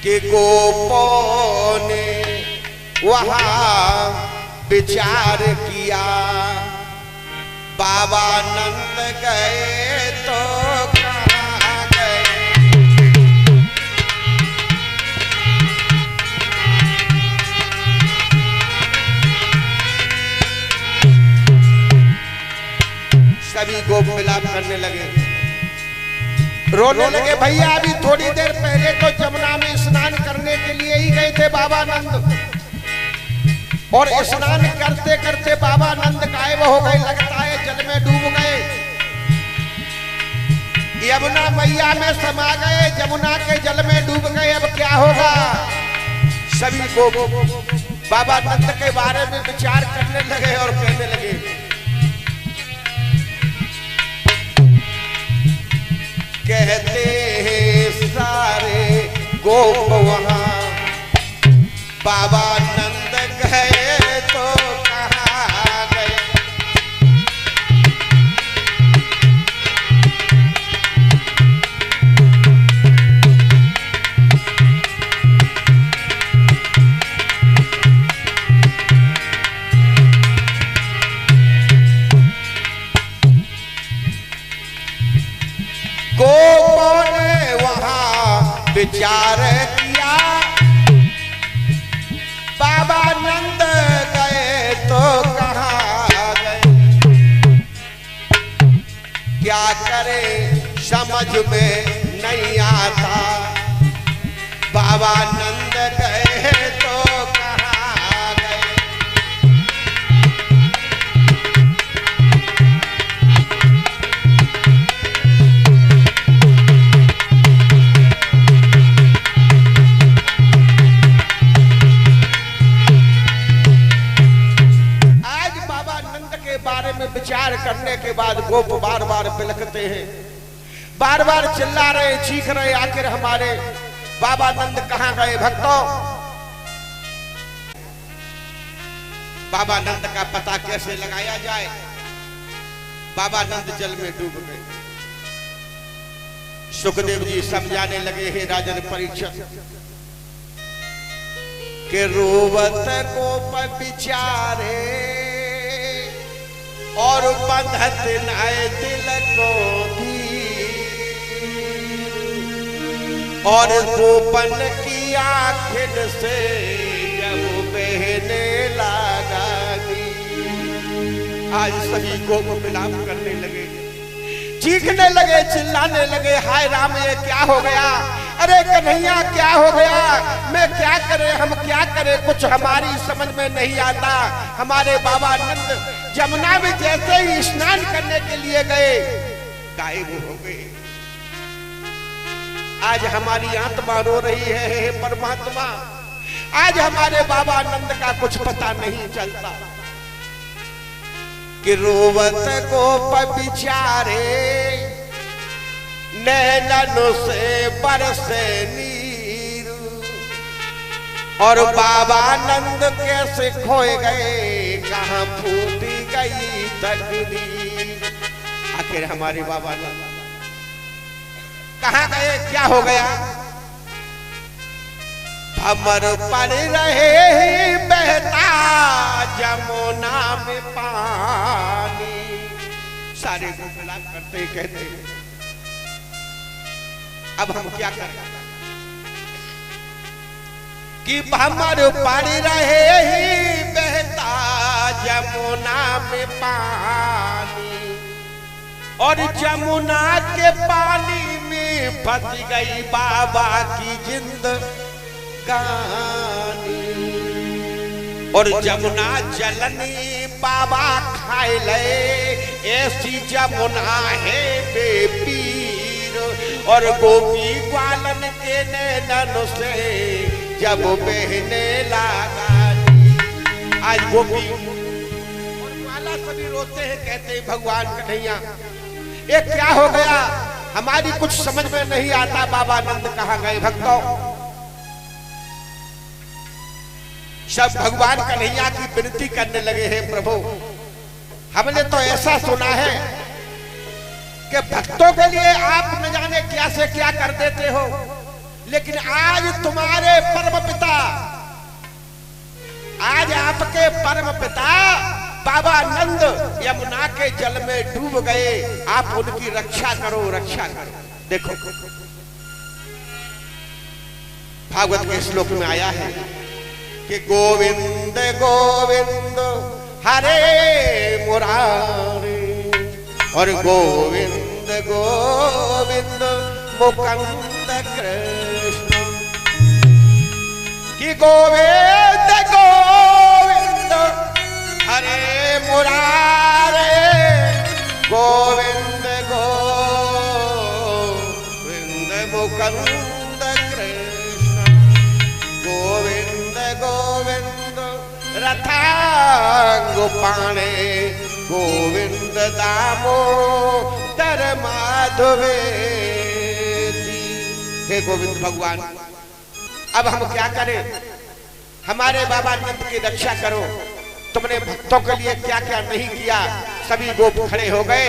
कि गोपों ने वहां विचार किया, बाबा नंद गए तो कहाँ गए। सभी गोप विलाप करने लगे, रोने लगे। भैया अभी थोड़ी देर पहले तो जमुना में स्नान करने के लिए ही गए थे बाबा नंद, और स्नान करते करते बाबा नंद गायब हो गए, लगता है जल में डूब गए, यमुना मैया में समा गए, जमुना के जल में डूब गए। अब क्या होगा। सभी को बाबा नंद के बारे में विचार करने लगे और कहने लगे, कहते हैं सारे गोप वहां बाबा नंद गए तो कहाँ गए। गोपों ने वहां विचार किया, बाबा नंद गए तो कहाँ गए। क्या करे समझ में नहीं आता, बाबा नंद गए तो कहाँ गए। बारे में विचार करने के बाद गोप बार बार बिलखते हैं, बार बार चिल्ला रहे, चीख रहे, आखिर हमारे बाबा नंद कहां गए। भक्तों, बाबा नंद का पता कैसे लगाया जाए। बाबा नंद जल में डूब गए। सुखदेव जी समझाने लगे, हे राजन परीक्षित, के रोवत गोप बिचारे और बंधत नाय दिल को धीर, और गोपन की आँखिन से जब बहने लगा नीर। आज सभी गोप विलाप करने लगे, चीखने लगे, चिल्लाने लगे, हाय राम ये क्या हो गया, अरे कन्हैया क्या हो गया, मैं क्या करे, हम क्या करें, कुछ हमारी समझ में नहीं आता। हमारे बाबा नंद जमुना में जैसे ही स्नान करने के लिए गए, गायब हो गए। आज हमारी आत्मा रो रही है, हे परमात्मा, आज हमारे बाबा नंद का कुछ पता नहीं चलता। कि रोवत गोप बिचारे नैनों से बरसे नीर, और बाबा नंद कैसे खोए गए, कहां फूटी गई तकदीर। आखिर हमारे बाबा नंद कहां गए, क्या हो गया। भंवर पर रहे ही बहता जमुना में पानी। सारे को विलाप करते कहते हैं, अब हम क्या करें। कि भंवर पर रहे ही बहता जमुना में पानी, और जमुना के पानी में फंस गई बाबा की जिंदगानी। और जमुना जलनी बाबा खाए ले, ऐसी जमुना है बेपीर, और गोपी ग्वालन के नैनन से जब बहने लगा। आज गोपी और ग्वाला सभी रोते हैं, कहते हैं भगवान कन्हैया ये क्या हो गया, हमारी कुछ समझ में नहीं आता, बाबा नंद कहां गए। भक्तों, सब भगवान कन्हैया की विनती करने लगे, हैं प्रभु, हमने तो ऐसा सुना है कि भक्तों के लिए आप न जाने क्या से क्या कर देते हो, लेकिन आज तुम्हारे परम पिता, आज आपके परम पिता बाबा नंद यमुना के जल में डूब गए, आप उनकी रक्षा करो, रक्षा करो। देखो भागवत के श्लोक में आया है कि गोविंद गोविंद हरे मुरारी और गोविंद गोविंद मुकुंद कृष्ण, कि गोविंद गोविंद हरे मुरारे गोविंद गोविंद मुकुंद कृष्ण, गोविंद गोविंद रथांग पाणे गोविंद दामोदर माधवेति। हे गोविंद भगवान, अब हम क्या करें? हमारे बाबा नंद की रक्षा करो। तुमने भक्तों के लिए क्या क्या नहीं किया। सभी गोप खड़े हो गए,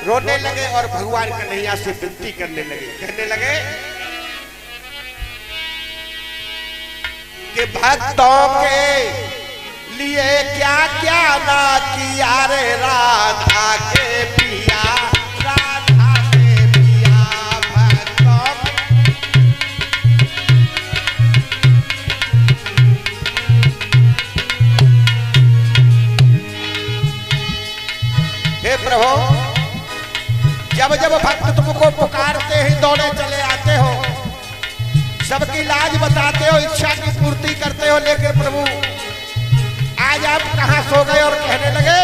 रोने लगे और भगवान कन्हैया से विनती करने लगे, कहने लगे कि भक्तों के लिए क्या क्या ना किया रे राधा के पिया, राधा के पिया भक्तों हे प्रभु, जब जब भक्त तुमको पुकारते हैं दौड़े चले आते हो, सबकी लाज बताते हो, इच्छा की पूर्ति करते हो, लेकिन प्रभु आज आप कहां सो गए और कहने लगे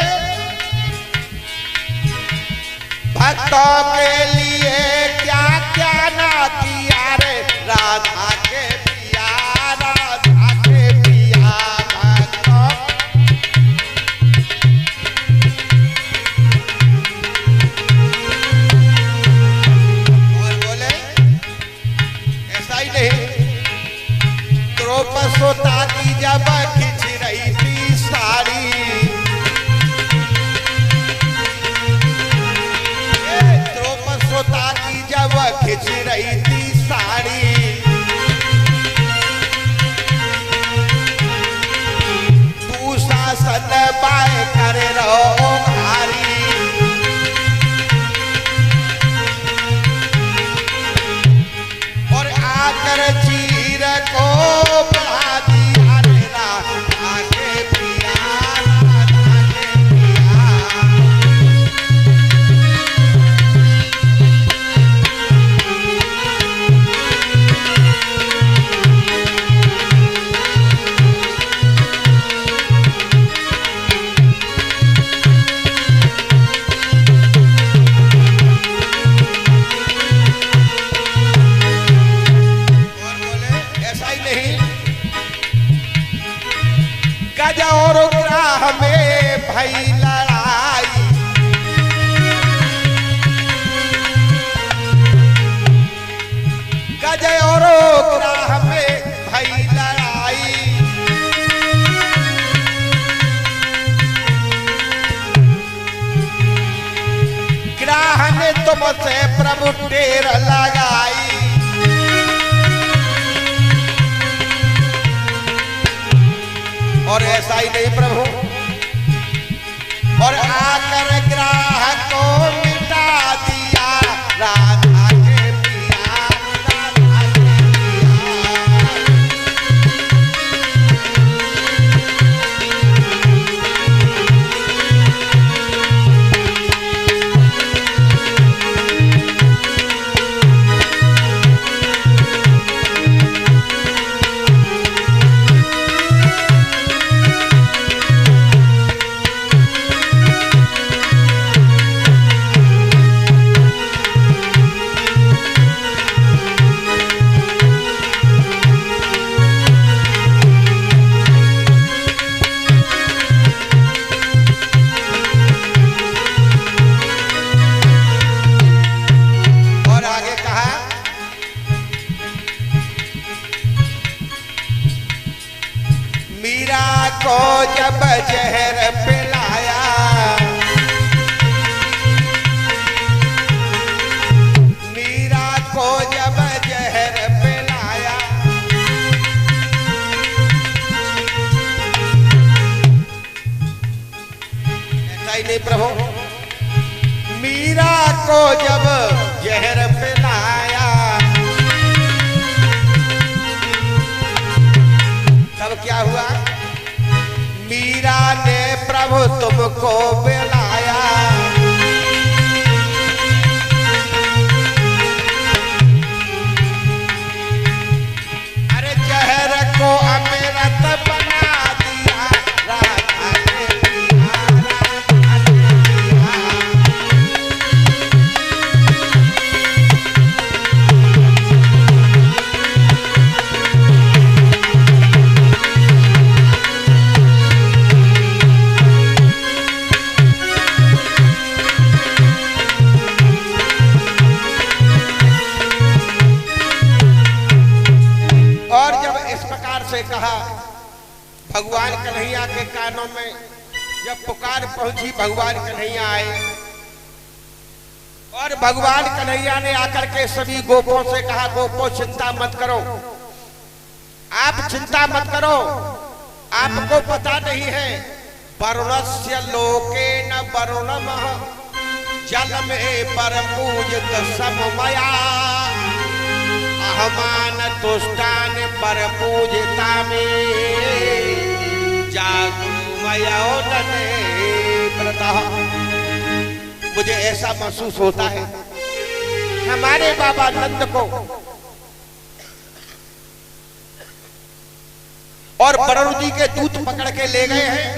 भक्तों के लिए क्या क्या ना किया रे राधा के पिया, राधा के पिया भक्तों। और बोले ऐसा ही नहीं, द्रौपदी की जब खिंच रही थी साड़ी, द्रौपदी की जब खिंच रही थी साड़ी, तू शासन बाय कर रहो भारी, और आकर चीर को बढ़ा दिया रे राधा के पिया, राधा के पिया। गज और ग्राह में भई लड़ाई, गज और ग्राह में भई लड़ाई, ग्राह ने तुमसे प्रभु टेर लगाई, और ऐसा ही नहीं प्रभु, और आकर ग्राह को मिटा दिया राधा के पिया, राधा के प्रभु मीरा को जब जहर पिलाया तब क्या हुआ? मीरा ने प्रभु तुमको पिलाया। अरे जहर को अमृत बना दिया राधा ने पिया, राधा ने पिया। और जब इस प्रकार से कहा भगवान कन्हैया के कानों में जब पुकार पहुंची, भगवान कन्हैया आए और भगवान कन्हैया ने आकर के सभी गोपों से कहा, गोपो चिंता मत करो, आप चिंता मत करो, आपको पता नहीं है वरुणस्य लोके न वरुणमः जल में पर पूजित सममया अहमान तुष्टान पर पूजिता में जागुमयो नने प्रतः। मुझे ऐसा महसूस होता है हमारे बाबा नंद को और वरुण जी के दूत पकड़ के ले गए हैं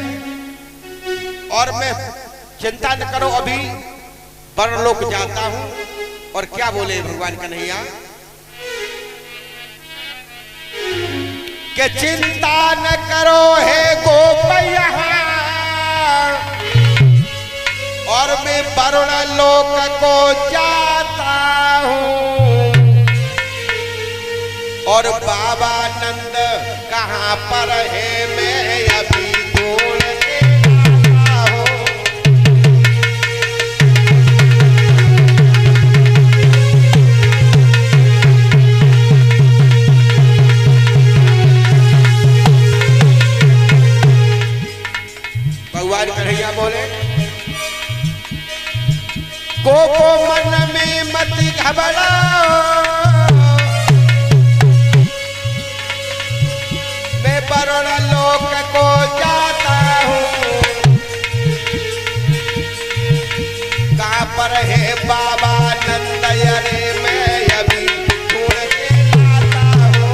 और मैं चिंता न करो अभी वरुणलोक जाता हूं। और क्या बोले भगवान कन्हैया कि चिंता न करो हे गोपैया और मैं वरुण लोक को जाता हूं। और बाबा नंद कहां पर है मैं अभी ढूंढ के आता हूं। भगवान कन्हैया बोले गोपो मन में मत घबराओ, मैं वरुण लोक को जाता हूँ। कहाँ पर है बाबा नंद अरे मैं अभी ढूंढ के लाता हूँ।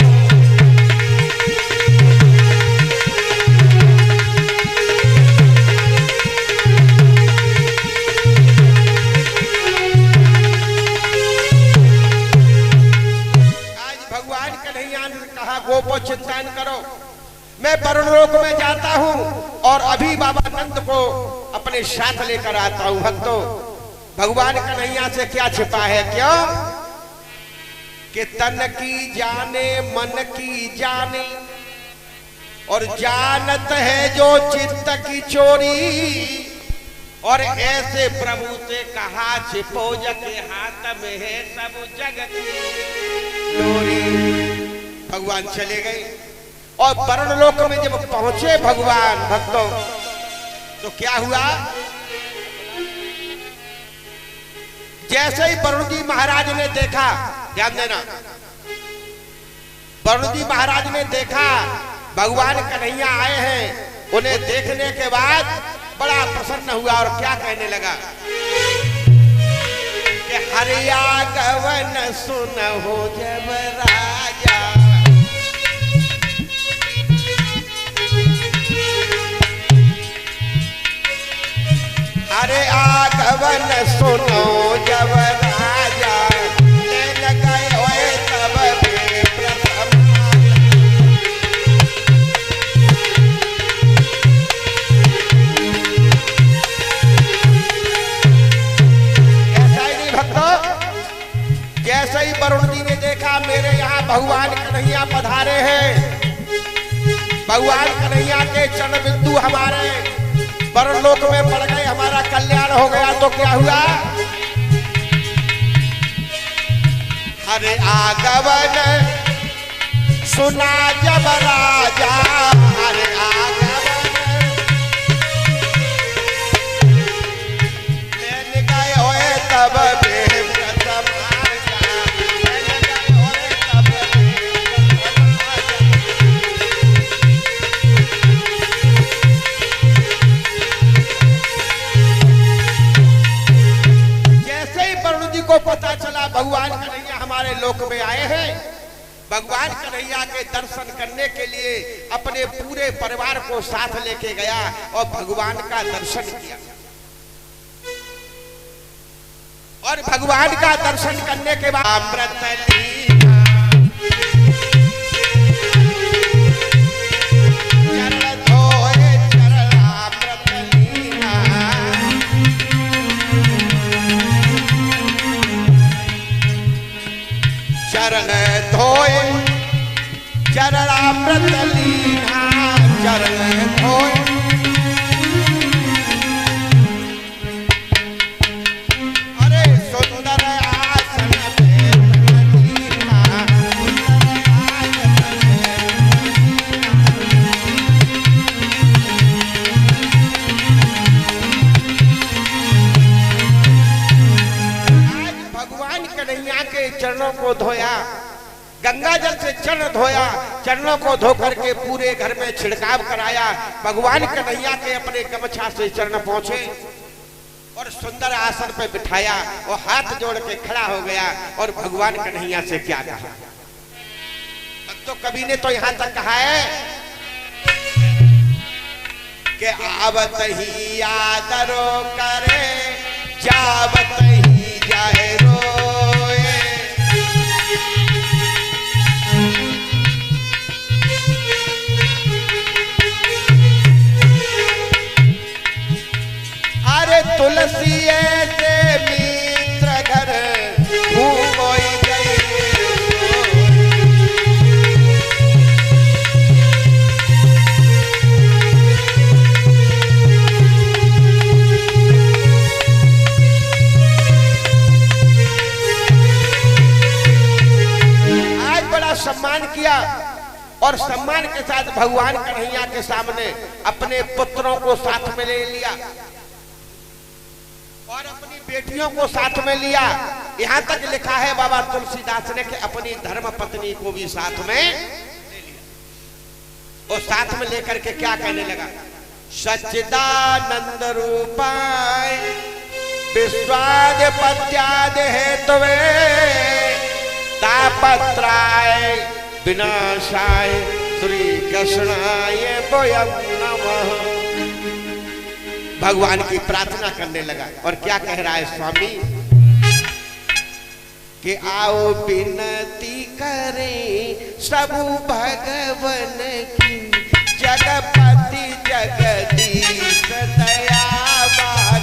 कहा गोपो चिंता न करो, मैं वरुण लोक में जाता हूं और अभी बाबा नंद को अपने साथ लेकर आता हूं। भक्तों भगवान कन्हैया से क्या छिपा है? क्यों कि तन की जाने मन की जाने और जानत है जो चित्त की चोरी। और ऐसे प्रभु से कहा छिपो जग हाथ में है सब जग की चोरी। भगवान चले गए और वरुण लोक में जब पहुंचे भगवान भक्तों तो क्या हुआ? जैसे ही वरुण जी महाराज ने देखा, ध्यान देना, वरुण जी महाराज ने देखा भगवान कन्हैया आए हैं, उन्हें देखने के बाद बड़ा प्रसन्न हुआ और क्या कहने लगा कि हरिया गवन सुनहो जब राजा, अरे आगवन सुनो जब राजा, ले गए तब भी प्रथम। ऐसा ही नहीं भक्तों, जैसे ही वरुण जी ने देखा मेरे यहाँ भगवान कन्हैया पधारे हैं, भगवान कन्हैया के चरण बिंदु हमारे वरुण लोक में पड़ गए, हमारा कल्याण हो गया, तो क्या हुआ? हरे आगवन सुना जब राजा, हरे आगवन हमारे लोक में आए हैं भगवान कन्हैया के दर्शन करने के लिए, अपने पूरे परिवार को साथ लेके गया और भगवान का दर्शन किया। और भगवान का दर्शन करने के बाद अमृत लीला चरण धोए चरण अमृत लीला, चरण धोए चरण अमृत लीला, चरण धोए चरणों को धोया, गंगा जल से चरण धोया, चरणों को धो करके पूरे घर में छिड़काव कराया। भगवान कन्हैया के अपने गमछा से चरण पहुंचे और सुंदर आसन पर बिठाया और हाथ जोड़ के खड़ा हो गया। और भगवान कन्हैया से क्या कहा? तो कवि ने तो यहां तक कहा है कि आवत ही आदरो करे, जावत ही जाए रोए। अरे तुलसी ऐसे मित्र घर कोई गई, आज बड़ा सम्मान किया और सम्मान के साथ भगवान कन्हैया के सामने अपने पुत्रों को साथ में ले लिया और अपनी बेटियों को साथ में लिया। यहां तक लिखा है बाबा तुलसीदास ने कि अपनी धर्म पत्नी को भी साथ में ले लिया। और साथ में लेकर के क्या कहने लगा? सच्चिदानंद रूपाय विश्वाधिपत्याद हेतुवे तापत्राय विनाशाय श्री कृष्णाय वयं नमः। भगवान की प्रार्थना करने लगा और क्या कह रहा है स्वामी कि आओ विनती करें सब भगवन की, जगपति जगदीश दयावान।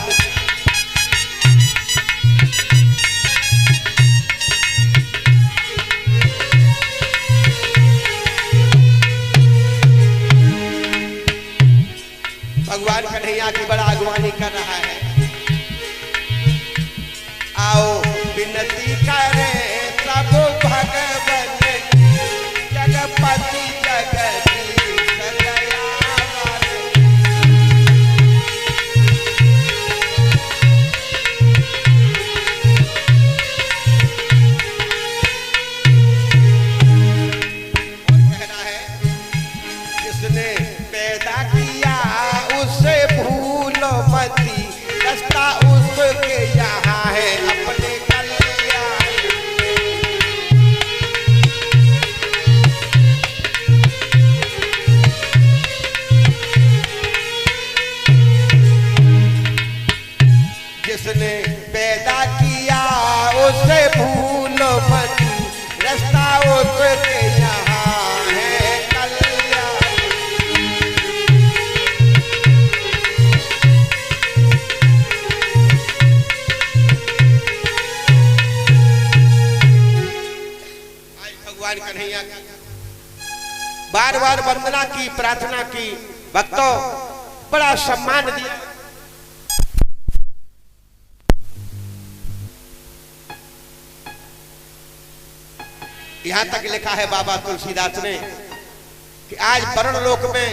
भगवान कन्हैया की बड़ा अगवानी कर रहा है। आओ विनती करें सब भगवन की, जगपति जगदीश दयावान। और कहना है जिसने पैदा किया उससे भूल मती, रास्ता उसके यहाँ है अपने कल्याण। जिसने पैदा किया उससे भूल मती, रास्ता उसके यहाँ है कल्याण। भगवान कन्हैया की बार बार वंदना की, प्रार्थना की, भक्तों बड़ा सम्मान दिया। यहां तक लिखा है बाबा तुलसीदास ने कि आज वरुण लोक में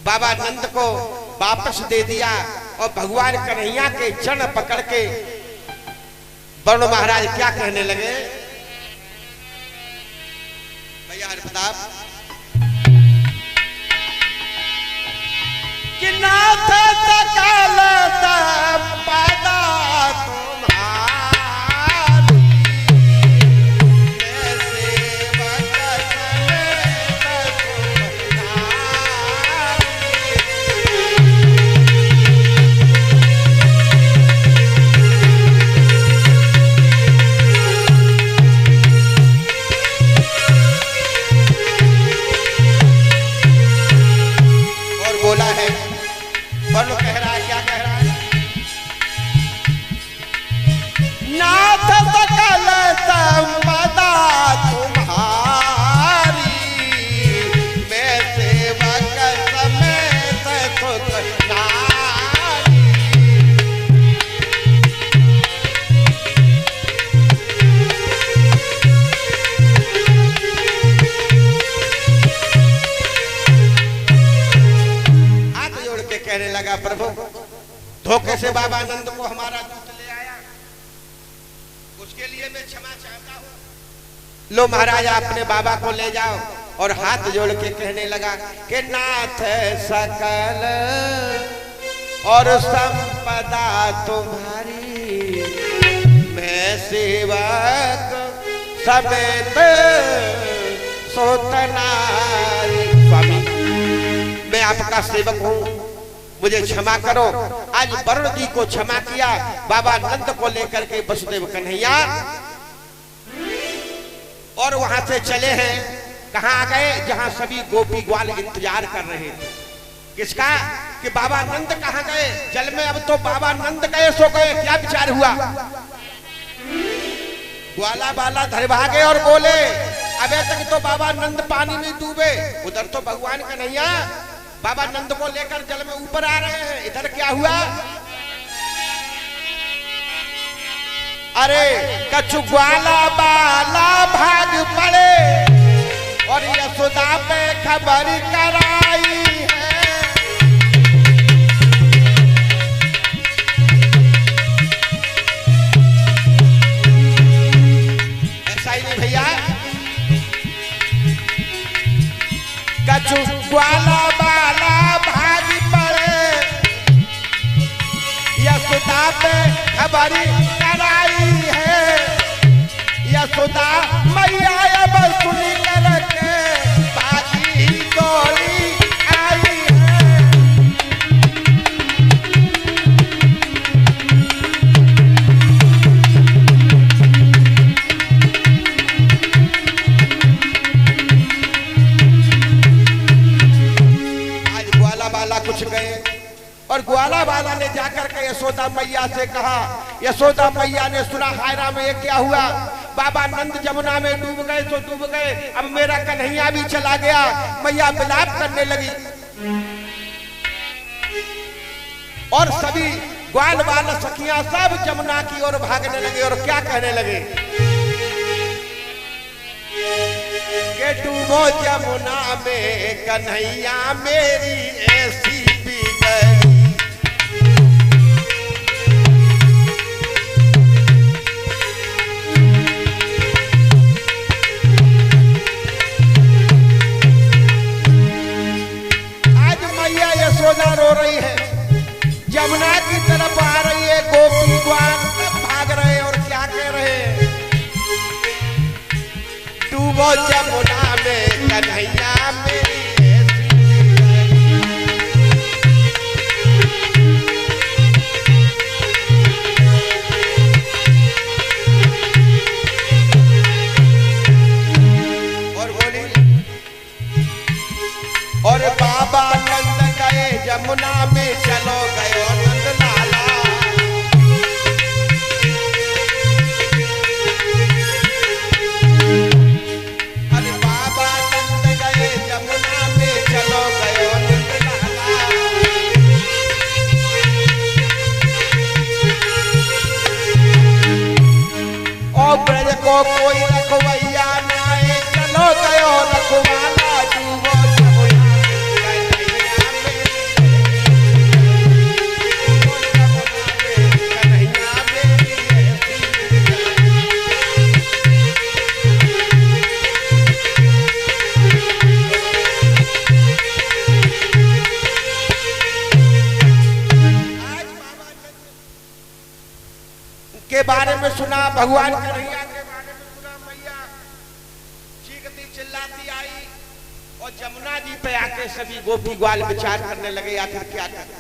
बाबा नंद को वापस दे दिया और भगवान कन्हैया के चरण पकड़ के वरुण महाराज क्या कहने लगे? भैया हरिप्रताप कि नाथ सकल संपदा तुम्हारी, धोखे से बाबा नंद को हमारा दूत ले आया, उसके लिए मैं क्षमा चाहता हूँ। लो महाराज अपने बाबा को ले जाओ। और हाथ जोड़ के कहने लगा कि नाथ सकल और संपदा तुम्हारी, मैं सेवक समेत सोतनारी। स्वामी मैं आपका सेवक हूँ, मुझे क्षमा करो। आज वरुण जी को क्षमा किया, बाबा नंद को लेकर के वसुदेव कन्हैया और वहां से चले हैं। कहां आ गए? जहां सभी गोपी ग्वाल इंतजार कर रहे थे। किसका? कि बाबा नंद कहां गए? जल में अब तो बाबा नंद गए सो गए। क्या विचार हुआ? ग्वाला बाला धर भागे और बोले अबे तक तो बाबा नंद पानी में डूबे, उधर तो भगवान कन्हैया बाबा नंद को लेकर जल में ऊपर आ रहे हैं, इधर क्या हुआ? अरे कछु ग्वाला बाला भाग पड़े और यशोदा पे खबर कराई है। ऐसा ही नहीं भैया, कछु ग्वाला बाला भाग पड़े, यशोदा पे खबर कराई है। यशोदा मैया अब सुन करके बाजी दौड़ी आई है। आज ग्वाला बाला कुछ गए और ग्वाला बाला ने जाकर के यशोदा मैया से कहा। यशोदा मैया ने सुना, हाय राम ये क्या हुआ? बाबा नंद जमुना में डूब गए तो डूब गए, अब मेरा कन्हैया भी चला गया। मैया विलाप करने लगी और सभी ग्वाल बाल सखियां सब जमुना की ओर भागने लगे और क्या कहने लगे कि डूबो जमुना में कन्हैया मेरी ऐसी भी गई। यशोदा रो रही है, जमुना की तरफ आ रही है, गोपी ग्वाल सब भाग रहे और क्या कह रहे हैं? डूबो जमुना में कन्हैया मेरी और बोली और बाबा नंद गए जमुना में, चलो गयो नंद लाला। अरे बाबा नंद गए जमुना में, चलो गयो नंद लाला। और ब्रज को कोई रखवैया न आए, चलो गयो रखवाला डूबो जमुना। के बारे में सुना, भगवान कन्हैया के बारे में सुना। मैया चीखती चिल्लाती आई और जमुना जी पे आके सभी गोपी ग्वाल विचार करने लगे आखिर क्या करें।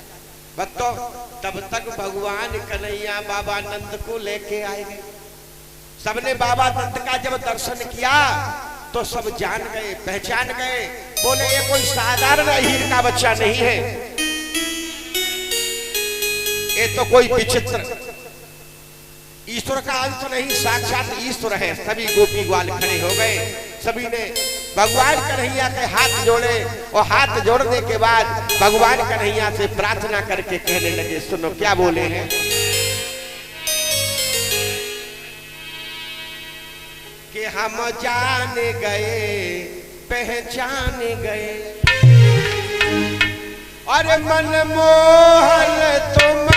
भक्तों तब तक भगवान कन्हैया बाबा नंद को लेके आए गए। सबने बाबा नंद का जब दर्शन किया तो सब जान गए, पहचान गए, बोले ये कोई साधारण हीर का बच्चा नहीं है, ये तो कोई विचित्र ईश्वर का अंश नहीं, साक्षात ईश्वर है। सभी गोपी ग्वाल खड़े हो गए, सभी ने भगवान कन्हैया के हाथ जोड़े और हाथ जोड़ने के बाद भगवान कन्हैया से प्रार्थना करके कहने लगे, सुनो क्या बोले हैं? कि हम जान गए पहचान गए, अरे मनमोहन तुम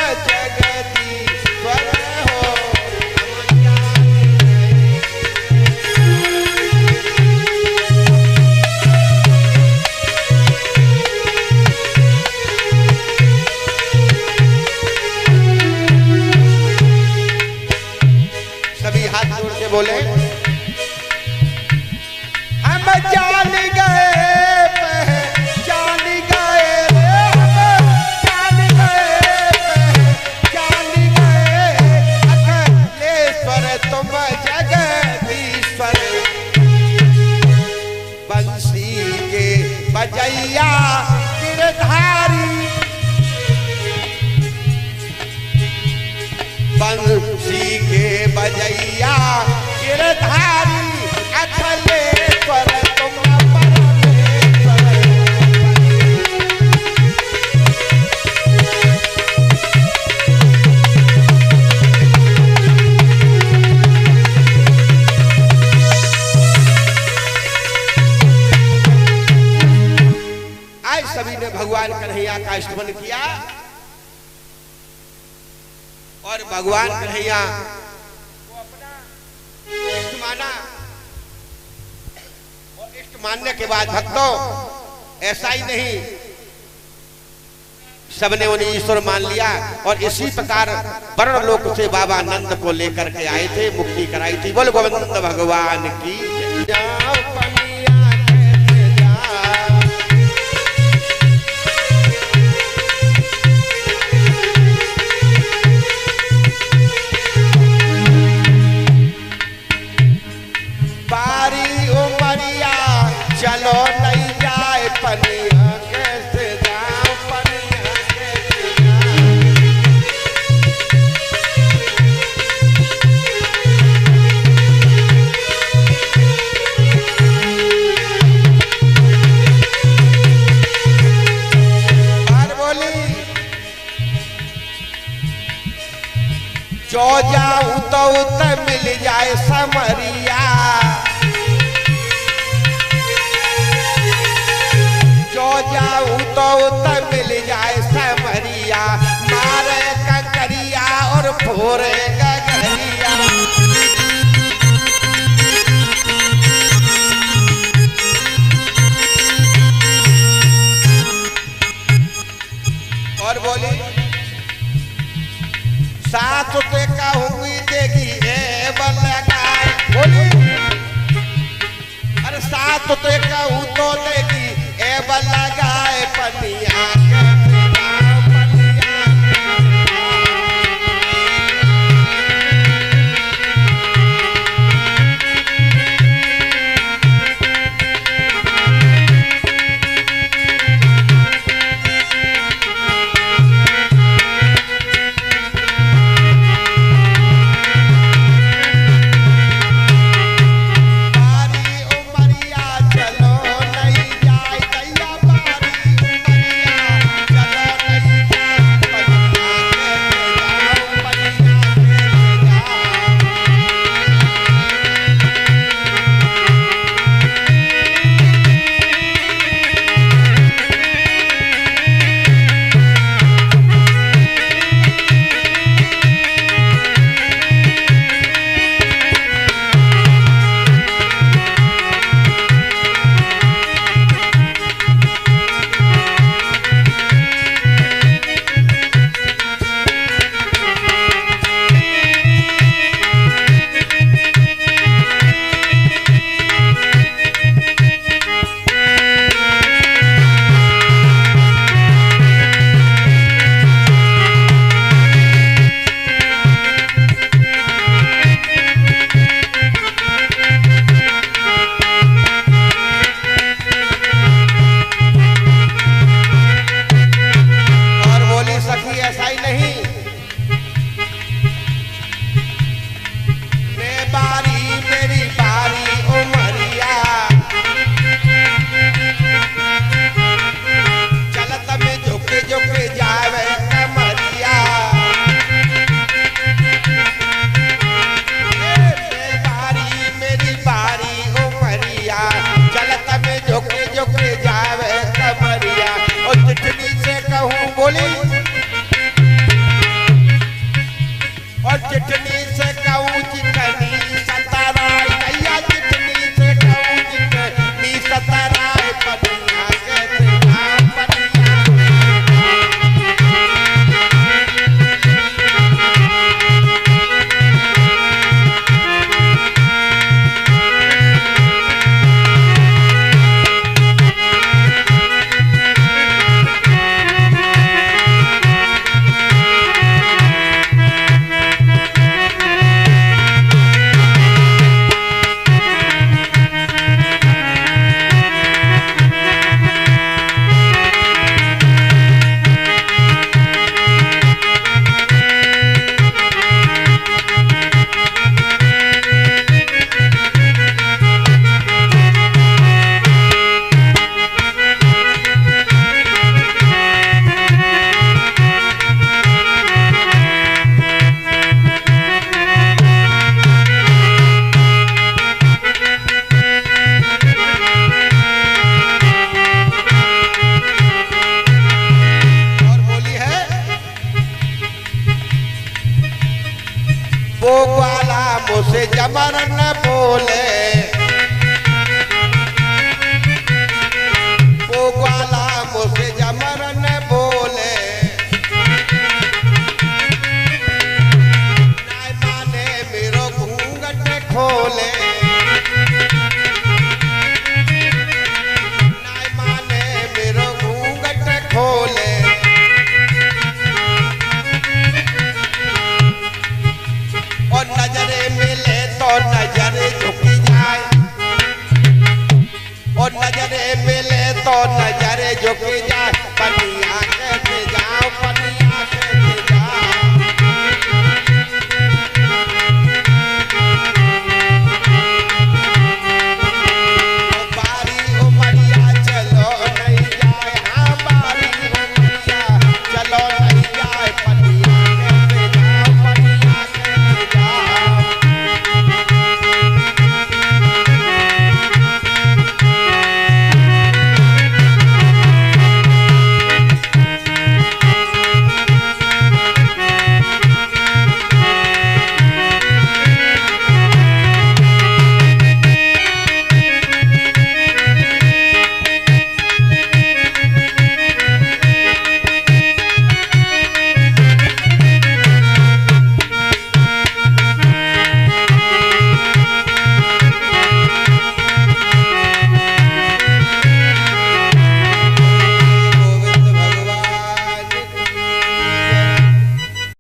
बजैया गिरधारी बंसी के बजैया गिरधारी अखले पर तुम सभी ने भगवान कन्हैया का स्तुति किया और भगवान कन्हैया को अपना इष्ट माना और इष्ट मानने के बाद भक्तों ऐसा ही नहीं सबने उन्हें ईश्वर मान लिया और इसी प्रकार वर्ण लोक से बाबा नंद को लेकर के आए थे, मुक्ति कराई थी। बोल गोविंद भगवान की चलो नहीं जाए पनिया कैसे जाओ पनिया कैसे और बोली जो जाऊं तो मिल जाए समरिया जाऊं तो मिल जाए समरिया मारे कंकरिया और फोरे गगरिया और बोली साथ पे कहूंगी देगी ए बल्ला बोली अरे साथ पे कहूं